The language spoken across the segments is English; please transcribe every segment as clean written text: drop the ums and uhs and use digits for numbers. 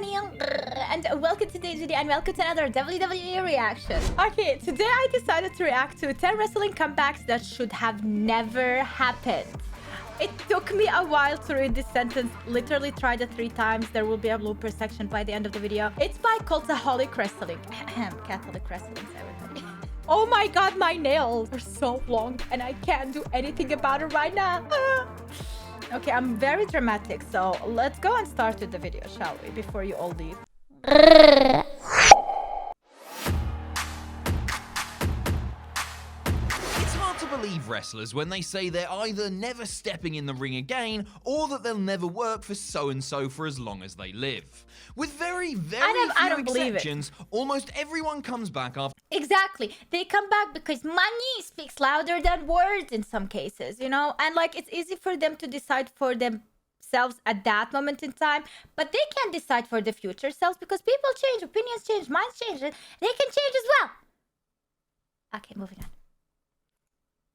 Bunny, and welcome to today's video and welcome to another WWE reaction. Okay, today I decided to react to 10 wrestling comebacks that should have never happened. It took me a while to read this sentence. Literally tried it 3 times. There will be a blooper section by the end of the video. It's by Cultaholic Wrestling. Catholic Wrestling, everybody. Oh my god, my nails are so long and I can't do anything about it right now. Okay, I'm very dramatic, so let's go and start with the video, shall we? Before you all leave. It's hard to believe wrestlers when they say they're either never stepping in the ring again or that they'll never work for so-and-so for as long as they live. With very few exceptions, almost everyone comes back after... Exactly. They come back because money speaks louder than words in some cases, you know? And like, it's easy for them to decide for themselves at that moment in time, but they can't decide for the future selves because people change, opinions change, minds change, they can change as well. Okay, moving on.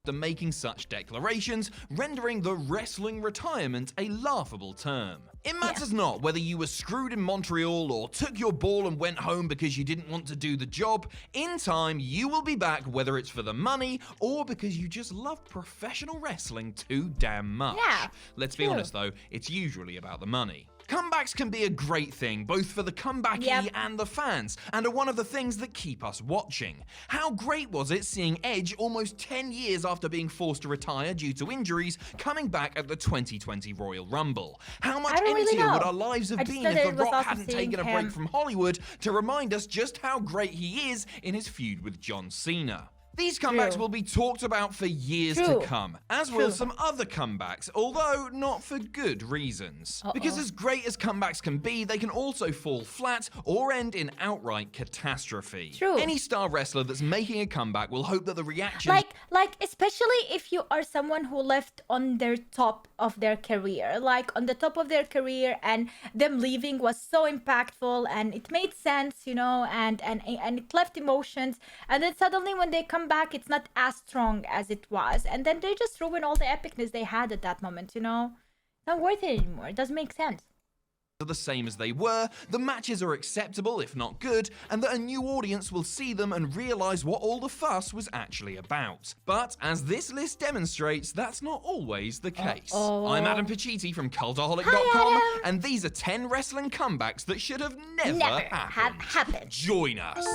Making such declarations, rendering the wrestling retirement a laughable term. It matters not whether you were screwed in Montreal or took your ball and went home because you didn't want to do the job. In time, you will be back, whether it's for the money or because you just love professional wrestling too damn much. Yeah, let's be honest though, it's usually about the money. Comebacks can be a great thing, both for the comebackee and the fans, and are one of the things that keep us watching. How great was it seeing Edge, almost 10 years after being forced to retire due to injuries, coming back at the 2020 Royal Rumble? How much emptier would our lives have been if The Rock hadn't taken a break from Hollywood to remind us just how great he is in his feud with John Cena? These comebacks will be talked about for years to come, as will some other comebacks, although not for good reasons. Because as great as comebacks can be, they can also fall flat or end in outright catastrophe. Any star wrestler that's making a comeback will hope that the reaction... Like, especially if you are someone who left on their top of their career, like on the top of their career, and them leaving was so impactful and it made sense, you know, and it left emotions, and then suddenly when they come back, it's not as strong as it was, and then they just ruin all the epicness they had at that moment, you know? It's not worth it anymore. It doesn't make sense. Are the same as they were, the matches are acceptable if not good, and that a new audience will see them and realize what all the fuss was actually about. But as this list demonstrates, that's not always the case. I'm Adam Pacitti from Cultaholic.com, and these are 10 wrestling comebacks that should have never happened. Join us.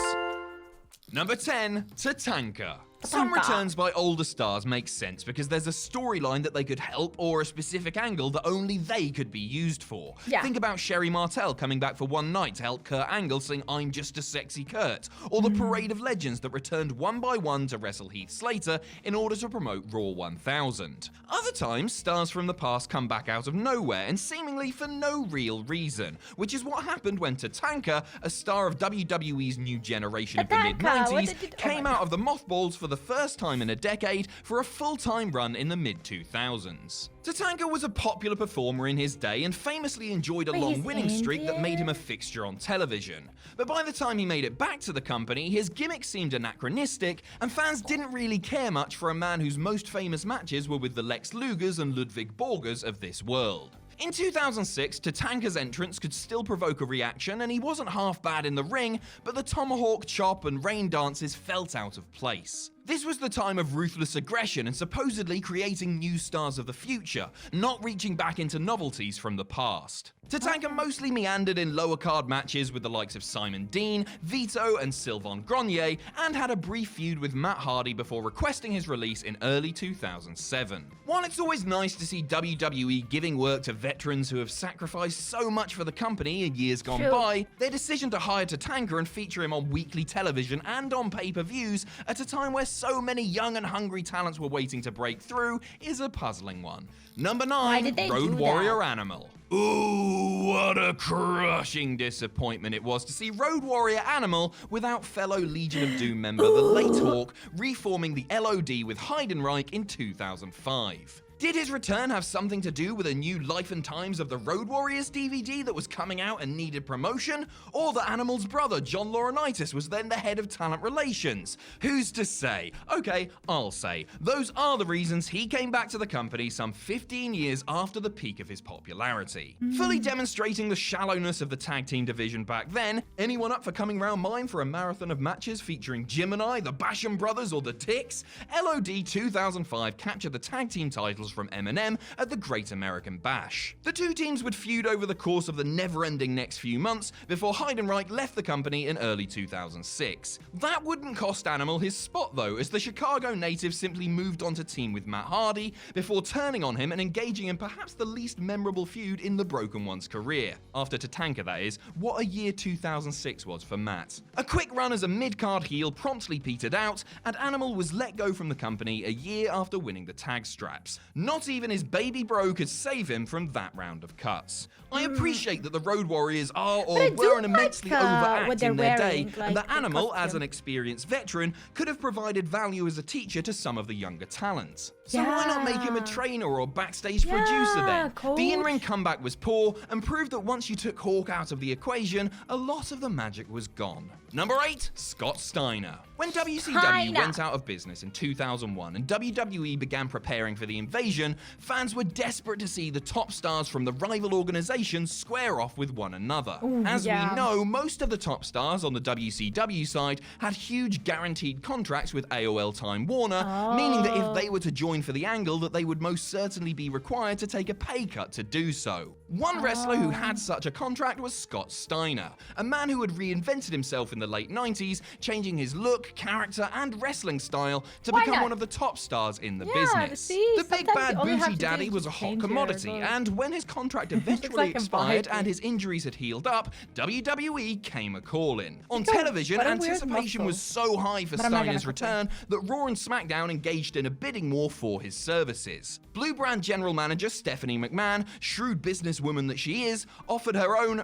Number 10, Tatanka. Some returns by older stars make sense because there's a storyline that they could help or a specific angle that only they could be used for. Think about Sherry Martel coming back for one night to help Kurt Angle sing I'm Just a Sexy Kurt, or the Parade of Legends that returned one by one to wrestle Heath Slater in order to promote Raw 1000. Other times, stars from the past come back out of nowhere and seemingly for no real reason, which is what happened when Tatanka, a star of WWE's new generation of the mid-90s, came out of the mothballs for the first time in a decade for a full-time run in the mid-2000s. Tatanka was a popular performer in his day and famously enjoyed a long winning streak that made him a fixture on television. But by the time he made it back to the company, his gimmick seemed anachronistic, and fans didn't really care much for a man whose most famous matches were with the Lex Lugers and Ludwig Borgers of this world. In 2006, Tatanka's entrance could still provoke a reaction, and he wasn't half bad in the ring, but the tomahawk chop and rain dances felt out of place. This was the time of ruthless aggression and supposedly creating new stars of the future, not reaching back into novelties from the past. Tatanka mostly meandered in lower card matches with the likes of Simon Dean, Vito, and Sylvain Grenier, and had a brief feud with Matt Hardy before requesting his release in early 2007. While it's always nice to see WWE giving work to veterans who have sacrificed so much for the company in years gone by, their decision to hire Tatanka and feature him on weekly television and on pay-per-views at a time where so many young and hungry talents were waiting to break through is a puzzling one. Number 9, Road Warrior Animal. Ooh, what a crushing disappointment it was to see Road Warrior Animal without fellow Legion of Doom member the Late Hawk reforming the LOD with Heidenreich in 2005. Did his return have something to do with a new Life and Times of the Road Warriors DVD that was coming out and needed promotion? Or that Animal's brother, John Laurinaitis, was then the head of talent relations? Who's to say? Okay, I'll say. Those are the reasons he came back to the company some 15 years after the peak of his popularity. Fully demonstrating the shallowness of the tag team division back then, anyone up for coming round mine for a marathon of matches featuring Gemini, the Basham Brothers, or the Ticks? LOD 2005 captured the tag team titles from M&M at the Great American Bash. The two teams would feud over the course of the never-ending next few months before Heidenreich left the company in early 2006. That wouldn't cost Animal his spot though, as the Chicago native simply moved on to team with Matt Hardy before turning on him and engaging in perhaps the least memorable feud in the Broken One's career. After Tatanka, that is. What a year 2006 was for Matt. A quick run as a mid-card heel promptly petered out, and Animal was let go from the company a year after winning the tag straps. Not even his baby bro could save him from that round of cuts. I appreciate that the Road Warriors are or were an immensely overact in their day, and that Animal, as an experienced veteran, could have provided value as a teacher to some of the younger talent. So why not make him a trainer or backstage producer then? Coach. The in-ring comeback was poor and proved that once you took Hawk out of the equation, a lot of the magic was gone. Number 8, Scott Steiner. When WCW went out of business in 2001 and WWE began preparing for the invasion, fans were desperate to see the top stars from the rival organizations square off with one another. As we know, most of the top stars on the WCW side had huge guaranteed contracts with AOL Time Warner, meaning that if they were to join for the angle, that they would most certainly be required to take a pay cut to do so. One wrestler who had such a contract was Scott Steiner, a man who had reinvented himself in the late 90s, changing his look, character, and wrestling style to become one of the top stars in the business. The big bad booty daddy was a hot commodity, and when his contract eventually expired and his injuries had healed up, WWE came a-calling. On television, anticipation was so high for Steiner's return that Raw and SmackDown engaged in a bidding war for his services. Blue Brand general manager Stephanie McMahon, shrewd businesswoman that she is, offered her own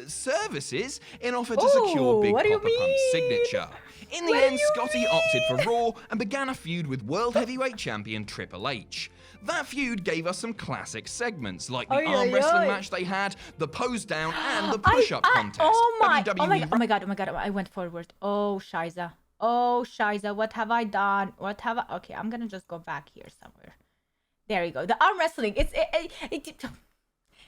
services in offer to secure Big Papa Pump's signature. In the end, Scotty opted for Raw and began a feud with World Heavyweight Champion Triple H. That feud gave us some classic segments like the arm wrestling match they had, the pose down, and the push-up contest. Oh my god, I went forward. Oh, Shiza. What have I done? Okay, I'm gonna just go back here somewhere. There you go. The arm wrestling.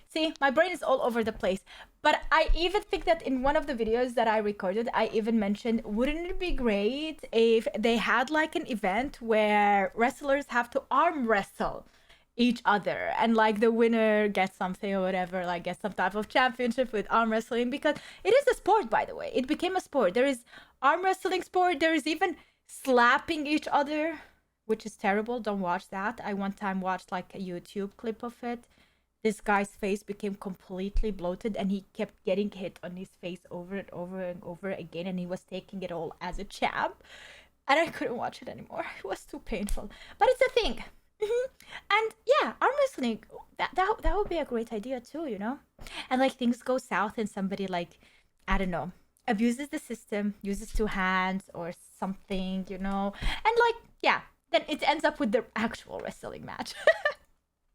See, my brain is all over the place. But I even think that in one of the videos that I recorded, I even mentioned, wouldn't it be great if they had like an event where wrestlers have to arm wrestle each other and like the winner gets something or whatever, like gets some type of championship with arm wrestling, because it is a sport, by the way. It became a sport. There is arm wrestling sport. There is even slapping each other, which is terrible. Don't watch that. I one time watched like a YouTube clip of it. This guy's face became completely bloated and he kept getting hit on his face over and over and over again, and he was taking it all as a champ, and I couldn't watch it anymore. It was too painful, but it's a thing. And yeah, arm wrestling, that would be a great idea too, you know? And like things go south and somebody like, I don't know, abuses the system, uses two hands or something, you know? And like, yeah, then it ends up with the actual wrestling match.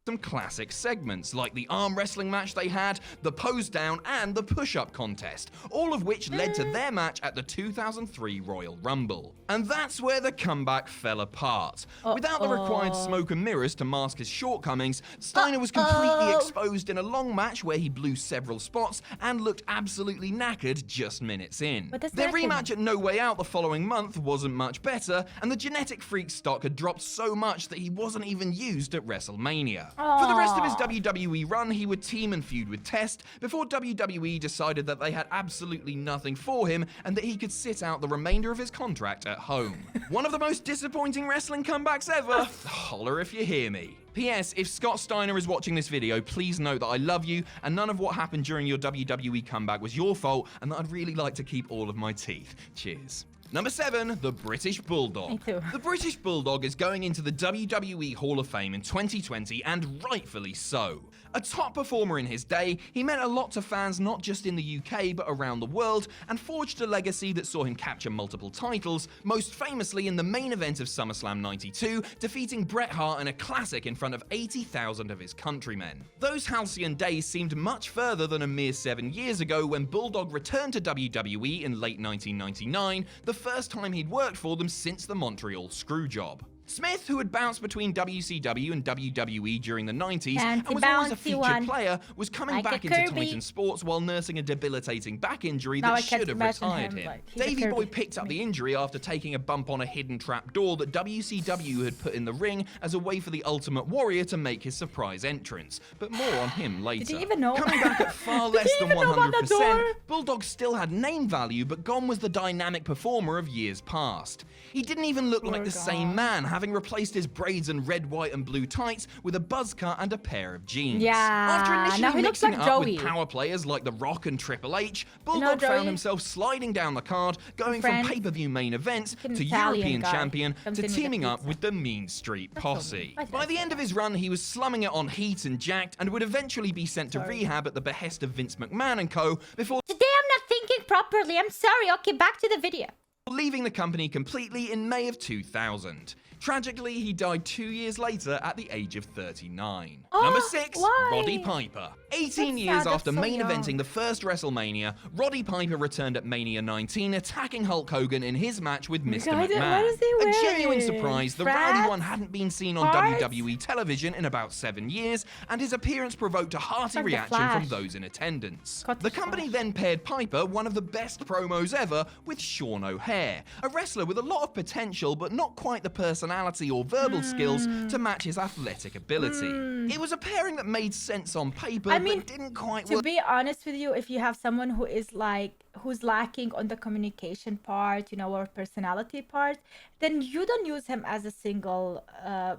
Some classic segments like the arm wrestling match they had, the pose down, and the push-up contest, all of which led to their match at the 2003 Royal Rumble. And that's where the comeback fell apart. Without the required smoke and mirrors to mask his shortcomings, Steiner was completely exposed in a long match where he blew several spots and looked absolutely knackered just minutes in. Their rematch at No Way Out the following month wasn't much better, and the genetic freak stock had dropped so much that he wasn't even used at WrestleMania. For the rest of his WWE run, he would team and feud with Test before WWE decided that they had absolutely nothing for him and that he could sit out the remainder of his contract at home. One of the most disappointing wrestling comebacks ever. Holler if you hear me. P.S. If Scott Steiner is watching this video, please note that I love you and none of what happened during your WWE comeback was your fault, and that I'd really like to keep all of my teeth. Cheers. Number 7, the British Bulldog. Me too. The British Bulldog is going into the WWE Hall of Fame in 2020, and rightfully so. A top performer in his day, he meant a lot to fans not just in the UK but around the world, and forged a legacy that saw him capture multiple titles, most famously in the main event of SummerSlam 92, defeating Bret Hart in a classic in front of 80,000 of his countrymen. Those halcyon days seemed much further than a mere 7 years ago when Bulldog returned to WWE in late 1999, the first time he'd worked for them since the Montreal Screwjob. Smith, who had bounced between WCW and WWE during the 90s and was always a featured player, was coming back into Titan Sports while nursing a debilitating back injury that should have retired him. Davey Boy picked up the injury after taking a bump on a hidden trap door that WCW had put in the ring as a way for the Ultimate Warrior to make his surprise entrance, but more on him later. Did he even know? Coming back at far less than 100%, Bulldog still had name value, but gone was the dynamic performer of years past. He didn't even look like the same man, having replaced his braids and red, white, and blue tights with a buzz cut and a pair of jeans. Yeah, after initially now he mixing looks it like up Joey. with power players like The Rock and Triple H, Bulldog found himself sliding down the card, going from pay-per-view main events to European champion to teaming up with the Mean Street Posse. By the end of his run, he was slumming it on Heat and Jacked, and would eventually be sent to rehab at the behest of Vince McMahon and co. before Today I'm not thinking properly. I'm sorry. Okay, back to the video. leaving the company completely in May of 2000. Tragically, he died 2 years later at the age of 39. Number 6, why? Roddy Piper. 18 years after main eventing the first WrestleMania, Roddy Piper returned at Mania 19, attacking Hulk Hogan in his match with Mr. McMahon. A genuine surprise, the Rowdy One hadn't been seen on WWE television in about 7 years, and his appearance provoked a hearty reaction from those in attendance. The company then paired Piper, one of the best promos ever, with Sean O'Haire, a wrestler with a lot of potential but not quite the personality or verbal skills to match his athletic ability. It was a pairing that made sense on paper, but didn't quite work. To be honest with you, if you have someone who is like, who's lacking on the communication part, you know, or personality part, then you don't use him as a single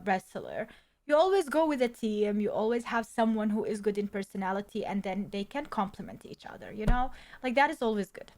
wrestler. You always go with a team. You always have someone who is good in personality, and then they can complement each other, you know? Like, that is always good.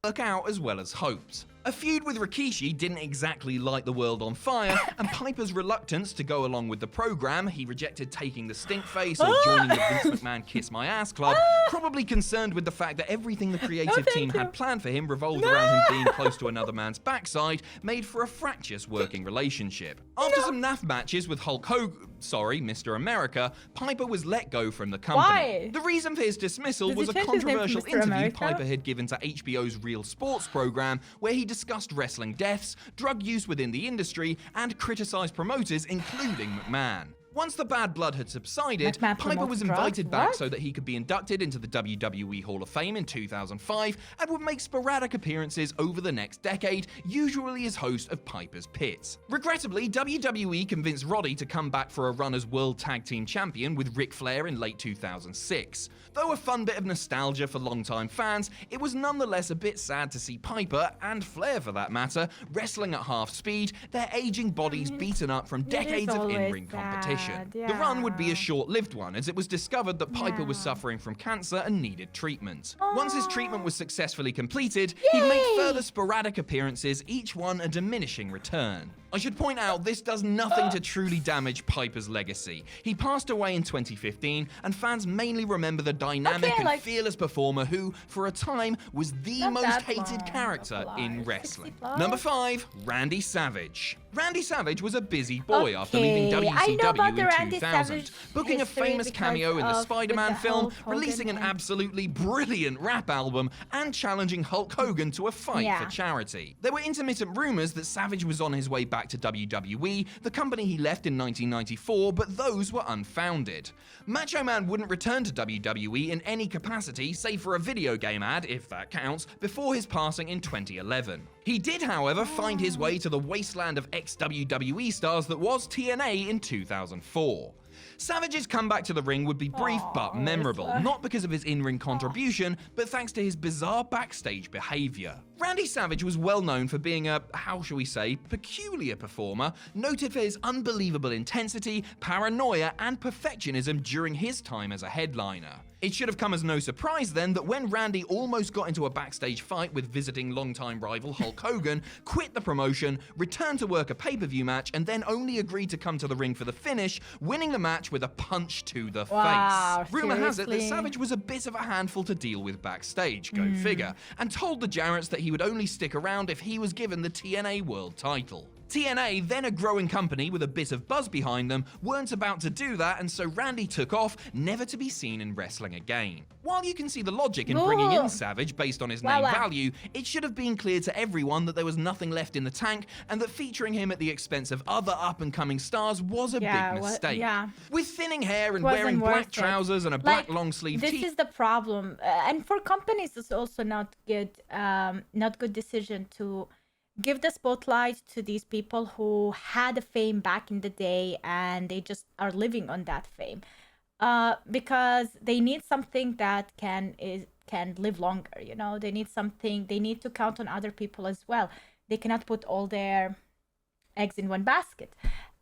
Work out as well as hoped. A feud with Rikishi didn't exactly light the world on fire, and Piper's reluctance to go along with the program, he rejected taking the stink face or joining the Vince McMahon Kiss My Ass Club, probably concerned with the fact that everything the creative team had planned for him revolved around him being close to another man's backside, made for a fractious working relationship. After some naff matches with Hulk Hogan, Mr. America, Piper was let go from the company. Why? The reason for his dismissal was a controversial interview Piper had given to HBO's Real Sports program, where he discussed wrestling deaths, drug use within the industry, and criticized promoters, including McMahon. Once the bad blood had subsided, Piper was invited back so that he could be inducted into the WWE Hall of Fame in 2005 and would make sporadic appearances over the next decade, usually as host of Piper's Pit. Regrettably, WWE convinced Roddy to come back for a run as World Tag Team Champion with Ric Flair in late 2006. Though a fun bit of nostalgia for longtime fans, it was nonetheless a bit sad to see Piper, and Flair for that matter, wrestling at half speed, their aging bodies beaten up from decades of in-ring competition. The run would be a short-lived one, as it was discovered that Piper was suffering from cancer and needed treatment. Once his treatment was successfully completed, he'd make further sporadic appearances, each one a diminishing return. I should point out, this does nothing to truly damage Piper's legacy. He passed away in 2015, and fans mainly remember the dynamic and fearless performer who, for a time, was the most hated character in wrestling. Number 5, Randy Savage. Randy Savage was a busy boy after leaving WCW in 2000, booking a famous cameo in the Spider-Man film, releasing an absolutely brilliant rap album, and challenging Hulk Hogan to a fight for charity. There were intermittent rumors that Savage was on his way back to WWE, the company he left in 1994, but those were unfounded. Macho Man wouldn't return to WWE in any capacity, save for a video game ad, if that counts, before his passing in 2011. He did, however, find his way to the wasteland of ex-WWE stars that was TNA in 2004. Savage's comeback to the ring would be brief but memorable, not because of his in-ring contribution, but thanks to his bizarre backstage behavior. Randy Savage was well known for being a, how shall we say, peculiar performer, noted for his unbelievable intensity, paranoia, and perfectionism during his time as a headliner. It should have come as no surprise then that when Randy almost got into a backstage fight with visiting longtime rival Hulk Hogan, quit the promotion, returned to work a pay-per-view match, and then only agreed to come to the ring for the finish, winning the match with a punch to the face. Rumor has it that Savage was a bit of a handful to deal with backstage, go figure, and told the Jarretts that he would only stick around if he was given the TNA World title. TNA, then a growing company with a bit of buzz behind them, weren't about to do that, and so Randy took off, never to be seen in wrestling again. While you can see the logic in bringing in Savage based on his name value, it should have been clear to everyone that there was nothing left in the tank, and that featuring him at the expense of other up-and-coming stars was a big mistake. With thinning hair and wearing black trousers and a black long-sleeve tee. This is the problem, and for companies, it's also not good decision to give the spotlight to these people who had a fame back in the day and they just are living on that fame, because they need something that can live longer. You know, they need to count on other people as well. They cannot put all their eggs in one basket.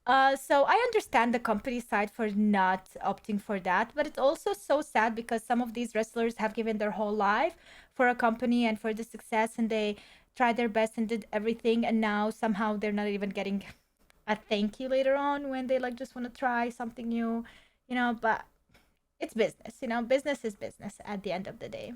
So I understand the company side for not opting for that, but it's also so sad because some of these wrestlers have given their whole life for a company and for the success, and they tried their best and did everything, and now somehow they're not even getting a thank you later on when they just want to try something new, but it's business, business is business at the end of the day.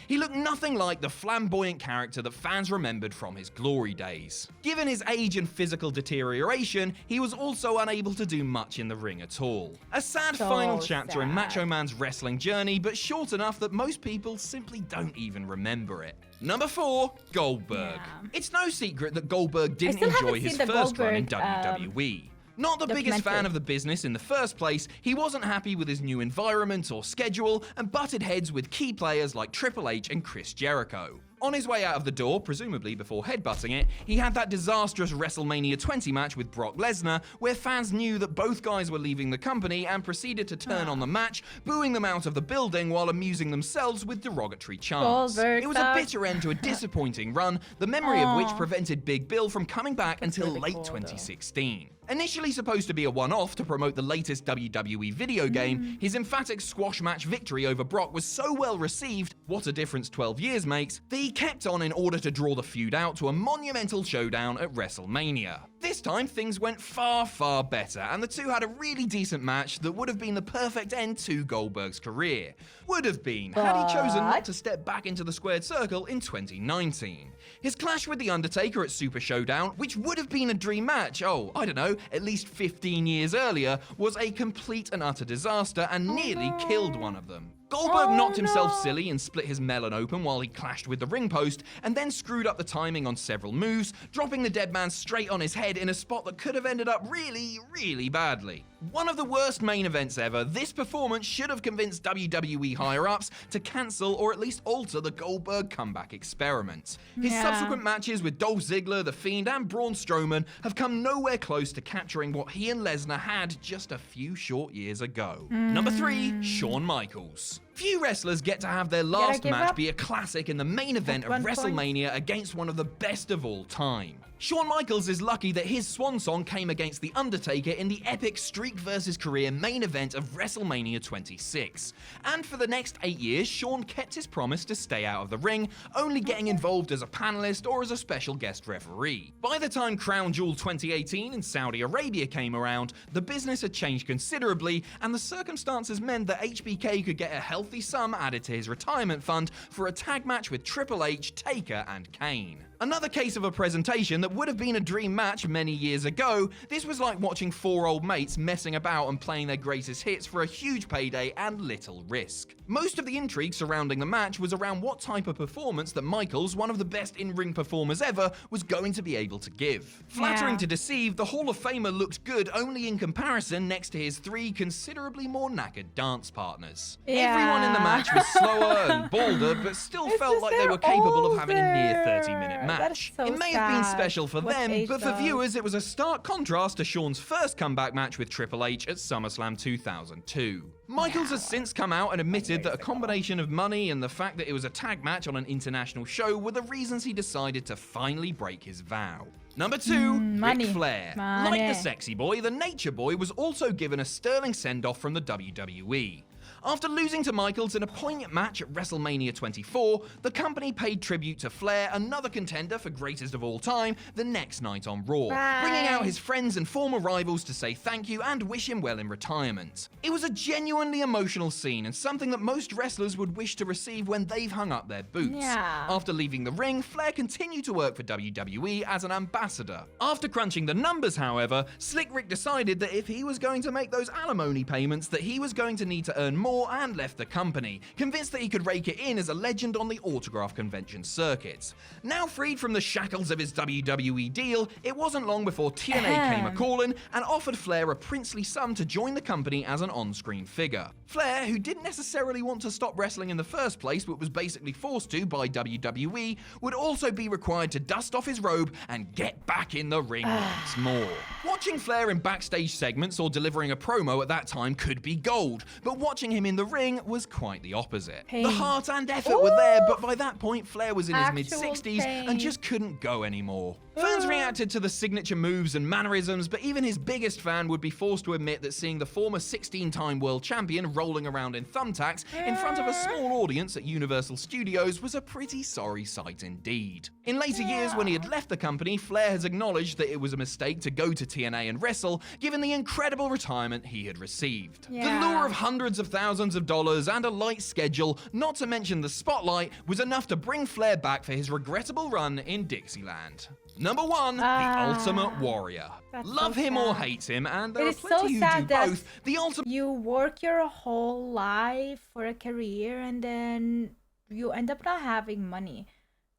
He looked nothing like the flamboyant character that fans remembered from his glory days. Given his age and physical deterioration, he was also unable to do much in the ring at all. A sad final chapter in Macho Man's wrestling journey, but short enough that most people simply don't even remember it. Number 4, Goldberg. It's no secret that Goldberg didn't enjoy his first run in WWE. Not the biggest fan of the business in the first place, he wasn't happy with his new environment or schedule and butted heads with key players like Triple H and Chris Jericho. On his way out of the door, presumably before headbutting it, he had that disastrous WrestleMania 20 match with Brock Lesnar, where fans knew that both guys were leaving the company and proceeded to turn on the match, booing them out of the building while amusing themselves with derogatory chants. It was a bitter end to a disappointing run, the memory of which prevented Big Bill from coming back until late 2016. Initially supposed to be a one-off to promote the latest WWE video game, his emphatic squash match victory over Brock was so well received, what a difference 12 years makes, that he kept on in order to draw the feud out to a monumental showdown at WrestleMania. This time, things went far, far better, and the two had a really decent match that would have been the perfect end to Goldberg's career. Would have been, had he chosen not to step back into the squared circle in 2019. His clash with The Undertaker at Super Showdown, which would have been a dream match, at least 15 years earlier, was a complete and utter disaster and nearly killed one of them. Goldberg knocked himself silly and split his melon open while he clashed with the ring post, and then screwed up the timing on several moves, dropping the dead man straight on his head in a spot that could have ended up really, really badly. One of the worst main events ever, this performance should have convinced WWE higher-ups to cancel or at least alter the Goldberg comeback experiment. His subsequent matches with Dolph Ziggler, The Fiend, and Braun Strowman have come nowhere close to capturing what he and Lesnar had just a few short years ago. Number 3, Shawn Michaels. Few wrestlers get to have their last match be a classic in the main event of WrestleMania against one of the best of all time. Shawn Michaels is lucky that his swan song came against The Undertaker in the epic Streak vs. Career main event of WrestleMania 26. And for the next 8 years, Shawn kept his promise to stay out of the ring, only getting involved as a panelist or as a special guest referee. By the time Crown Jewel 2018 in Saudi Arabia came around, the business had changed considerably, and the circumstances meant that HBK could get a healthy sum added to his retirement fund for a tag match with Triple H, Taker, and Kane. Another case of a presentation that would have been a dream match many years ago, this was like watching 4 old mates messing about and playing their greatest hits for a huge payday and little risk. Most of the intrigue surrounding the match was around what type of performance that Michaels, one of the best in-ring performers ever, was going to be able to give. Flattering to deceive, the Hall of Famer looked good only in comparison next to his 3 considerably more knackered dance partners. Everyone in the match was slower and balder, but still felt like they were capable of having a near 30-minute match. It may have been special for them, but for viewers it was a stark contrast to Shawn's first comeback match with Triple H at SummerSlam 2002. Michaels has since come out and admitted that a combination of money and the fact that it was a tag match on an international show were the reasons he decided to finally break his vow. Number 2, Ric Flair. Like the sexy boy, the nature boy was also given a sterling send-off from the WWE. After losing to Michaels in a poignant match at WrestleMania 24, the company paid tribute to Flair, another contender for greatest of all time, the next night on Raw, bringing out his friends and former rivals to say thank you and wish him well in retirement. It was a genuinely emotional scene and something that most wrestlers would wish to receive when they've hung up their boots. Yeah. After leaving the ring, Flair continued to work for WWE as an ambassador. After crunching the numbers, however, Slick Rick decided that if he was going to make those alimony payments, that he was going to need to earn more and left the company, convinced that he could rake it in as a legend on the autograph convention circuit. Now freed from the shackles of his WWE deal, it wasn't long before TNA came a-calling and offered Flair a princely sum to join the company as an on-screen figure. Flair, who didn't necessarily want to stop wrestling in the first place but was basically forced to by WWE, would also be required to dust off his robe and get back in the ring once more. Watching Flair in backstage segments or delivering a promo at that time could be gold, but watching him in the ring was quite the opposite. The heart and effort were there, but by that point Flair was in his mid-60s and just couldn't go anymore. Fans reacted to the signature moves and mannerisms, but even his biggest fan would be forced to admit that seeing the former 16-time world champion rolling around in thumbtacks in front of a small audience at Universal Studios was a pretty sorry sight indeed. In later years, when he had left the company, Flair has acknowledged that it was a mistake to go to TNA and wrestle, given the incredible retirement he had received. The lure of hundreds of thousands of dollars and a light schedule, not to mention the spotlight, was enough to bring Flair back for his regrettable run in Dixieland. Number 1, the Ultimate Warrior. Love him or hate him, and there are plenty who do both. The Ultimate... You work your whole life for a career and then you end up not having money.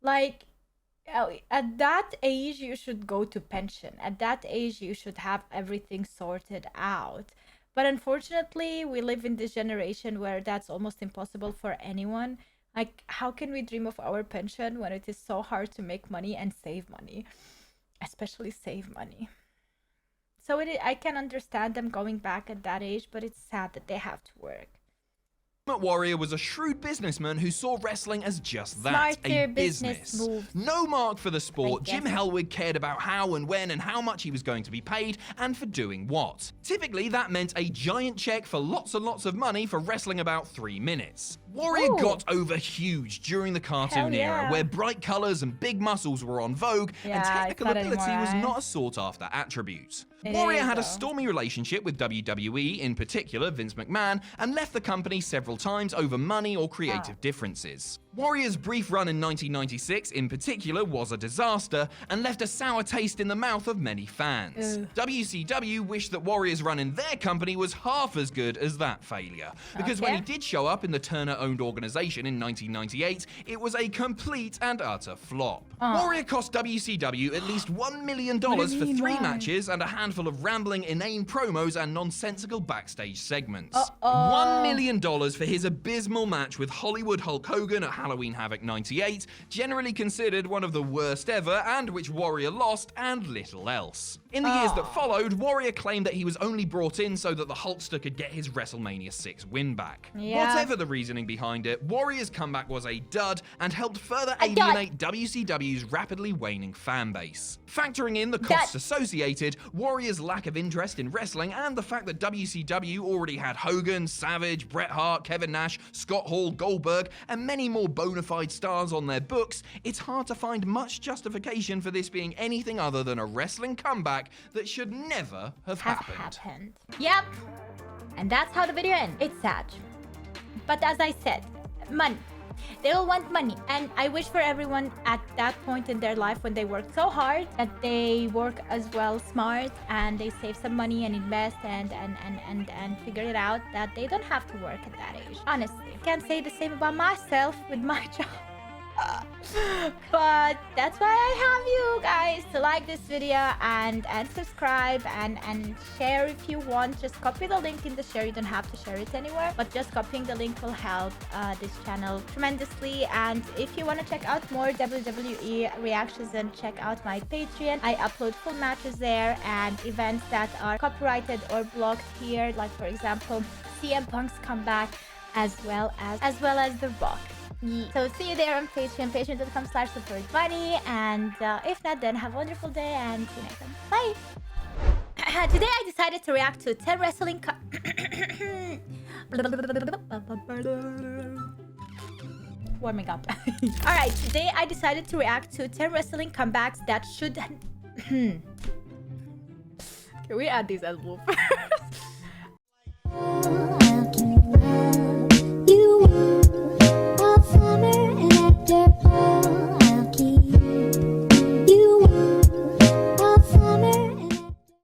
Like, at that age, you should go to pension. At that age, you should have everything sorted out. But unfortunately, we live in this generation where that's almost impossible for anyone. Like, how can we dream of our pension when it is so hard to make money and save money? Especially save money. So I can understand them going back at that age, but it's sad that they have to work. Warrior was a shrewd businessman who saw wrestling as just that, a business. No mark for the sport, Jim Hellwig cared about how and when and how much he was going to be paid and for doing what. Typically, that meant a giant check for lots and lots of money for wrestling about 3 minutes. Warrior got over huge during the cartoon era, where bright colors and big muscles were on vogue, and technical ability was not a sought-after attribute. Warrior had a stormy relationship with WWE, in particular Vince McMahon, and left the company several times over money or creative differences. Warrior's brief run in 1996, in particular, was a disaster and left a sour taste in the mouth of many fans. WCW wished that Warrior's run in their company was half as good as that failure, because when he did show up in the Turner-owned organization in 1998, it was a complete and utter flop. Warrior cost WCW at least $1 million for 3 matches and a handful of rambling, inane promos and nonsensical backstage segments. $1 million for his abysmal match with Hollywood Hulk Hogan at Halloween Havoc 98, generally considered one of the worst ever, and which Warrior lost, and little else. In the years that followed, Warrior claimed that he was only brought in so that the Hulkster could get his WrestleMania 6 win back. Whatever the reasoning behind it, Warrior's comeback was a dud and helped further alienate WCW's rapidly waning fan base. Factoring in the costs associated, Warrior's lack of interest in wrestling, and the fact that WCW already had Hogan, Savage, Bret Hart, Kevin Nash, Scott Hall, Goldberg, and many more bona fide stars on their books, it's hard to find much justification for this being anything other than a wrestling comeback that should never have happened. Yep. And that's how the video ends. It's sad. But as I said, money. They all want money, and I wish for everyone at that point in their life when they work so hard that they work as well smart and they save some money and invest and figure it out, that they don't have to work at that age. Honestly, can't say the same about myself with my job. But that's why I have you guys to like this video and subscribe and share if you want. Just copy the link in the share. You don't have to share it anywhere, but just copying the link will help this channel tremendously. And if you want to check out more WWE reactions, then check out my Patreon. I upload full matches there and events that are copyrighted or blocked here, like for example CM Punk's comeback, as well as The Rock. So see you there on Patreon, patreon.com/supportbunny, and if not, then have a wonderful day and see you next time. Bye! Today I decided to react to 10 wrestling Warming up. Alright, today I decided to react to 10 wrestling comebacks that should... Can we add these as well?